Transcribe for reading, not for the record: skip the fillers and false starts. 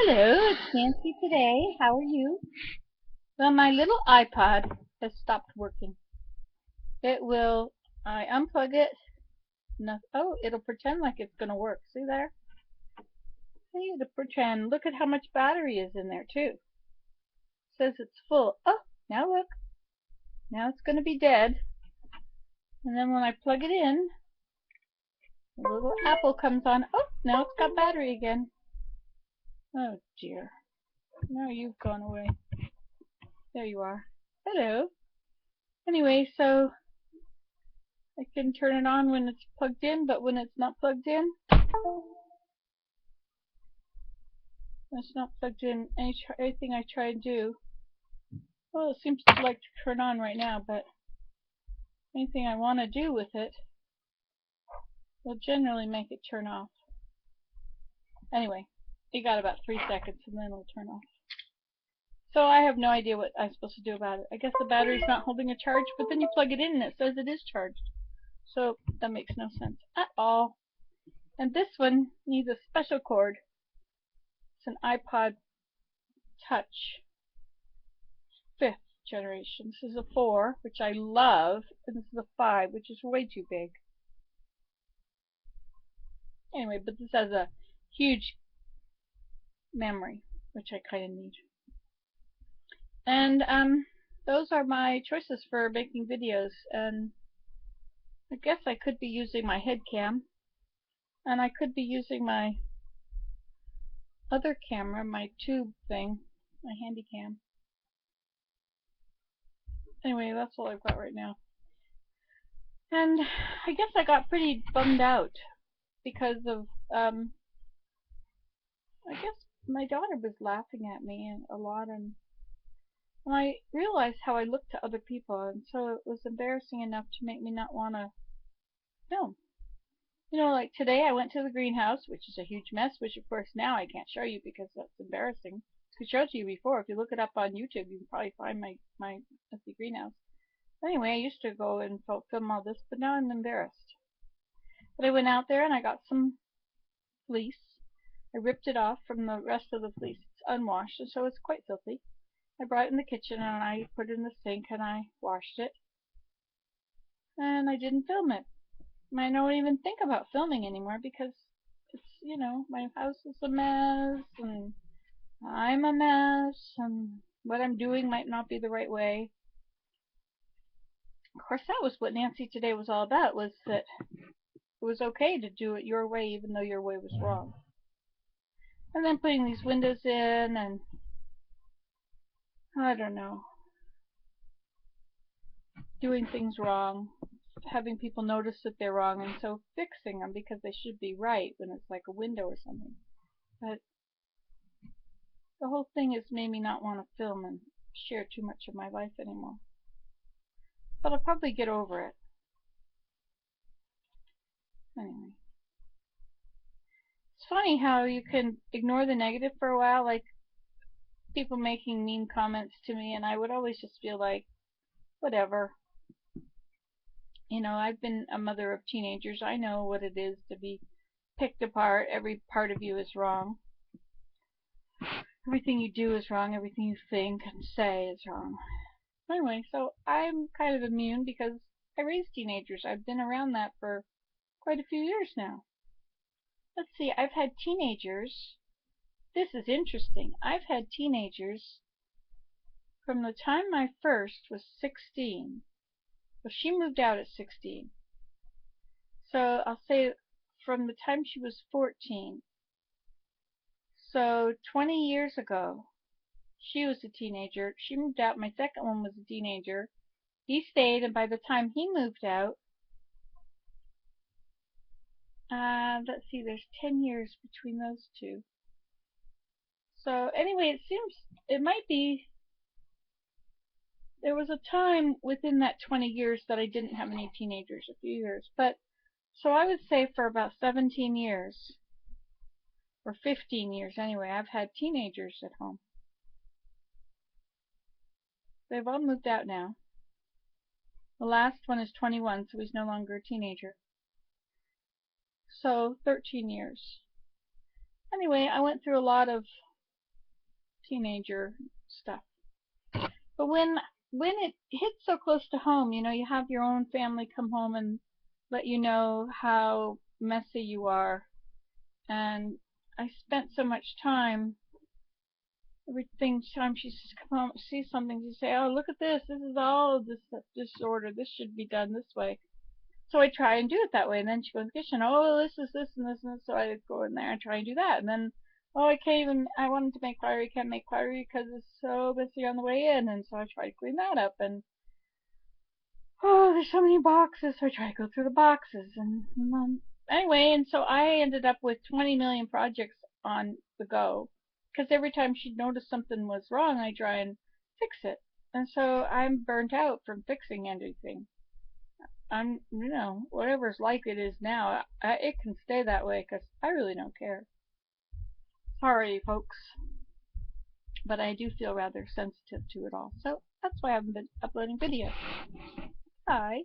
Hello, it's Nancy today. How are you? Well, my little iPod has stopped working. It will, I unplug it. No, oh, it'll pretend like it's going to work. See there? See, it'll pretend. Look at how much battery is in there, too. It says it's full. Oh, now look. Now it's going to be dead. And then when I plug it in, the little apple comes on. Oh, now it's got battery again. Oh, dear. Now you've gone away. There you are. Hello. Anyway, so I can turn it on when it's plugged in, but when it's not plugged in, anything I try to do, well, it seems to like to turn on right now, but anything I want to do with it will generally make it turn off. Anyway, it got about 3 seconds and then it'll turn off. So I have no idea what I'm supposed to do about it. I guess the battery's not holding a charge, but then you plug it in and it says it is charged. So that makes no sense at all. And this one needs a special cord. It's an iPod Touch 5th generation. This is a 4, which I love, and this is a 5, which is way too big. Anyway, but this has a huge memory, which I kind of need. And those are my choices for making videos. And I guess I could be using my head cam, and I could be using my other camera, my tube thing, my handy cam. Anyway, that's all I've got right now. And I guess I got pretty bummed out because of, I guess my daughter was laughing at me a lot, and I realized how I looked to other people, and so it was embarrassing enough to make me not want to film. You know, like today I went to the greenhouse, which is a huge mess, which of course now I can't show you because that's embarrassing. I showed you before. If you look it up on YouTube, you can probably find my messy greenhouse. Anyway, I used to go and film all this, but now I'm embarrassed. But I went out there and I got some fleece. I ripped it off from the rest of the fleece. It's unwashed, and so it's quite filthy. I brought it in the kitchen and I put it in the sink and I washed it. And I didn't film it. I don't even think about filming anymore because it's, you know, my house is a mess and I'm a mess and what I'm doing might not be the right way. Of course, that was what Nancy today was all about, was that it was okay to do it your way even though your way was wrong. And then putting these windows in and I don't know, doing things wrong, having people notice that they're wrong, and so fixing them because they should be right when it's like a window or something. But the whole thing has made me not want to film and share too much of my life anymore. But I'll probably get over it. Anyway. It's funny how you can ignore the negative for a while, like people making mean comments to me, and I would always just feel like, whatever. You know, I've been a mother of teenagers. I know what it is to be picked apart. Every part of you is wrong. Everything you do is wrong. Everything you think and say is wrong. Anyway, so I'm kind of immune because I raised teenagers. I've been around that for quite a few years now. Let's see, I've had teenagers. This is interesting. I've had teenagers from the time my first was 16. Well, she moved out at 16. So I'll say from the time she was 14. So 20 years ago, she was a teenager. She moved out. My second one was a teenager. He stayed, and by the time he moved out, let's see, there's 10 years between those two. So anyway, it seems it might be, there was a time within that 20 years that I didn't have any teenagers, a few years. But so I would say for about 17 years, or 15 years anyway, I've had teenagers at home. They've all moved out now. The last one is 21, so he's no longer a teenager. So 13 years. Anyway, I went through a lot of teenager stuff. But when it hits so close to home, you know, you have your own family come home and let you know how messy you are. And I spent so much time. Every time she come home, see something, she say, "Oh, look at this! This is all this disorder. This should be done this way." So I try and do it that way. And then she goes to the kitchen. Oh, this is this and this and this. So I go in there and try and do that. And then, oh, I can't even. I wanted to make pottery. Can't make pottery because it's so messy on the way in. And so I try to clean that up. And oh, there's so many boxes. So I try to go through the boxes. And anyway, and so I ended up with 20 million projects on the go. Because every time she'd notice something was wrong, I try and fix it. And so I'm burnt out from fixing everything. I'm, you know, whatever's like it is now, it can stay that way because I really don't care. Sorry, folks, but I do feel rather sensitive to it all. So that's why I haven't been uploading videos. Bye.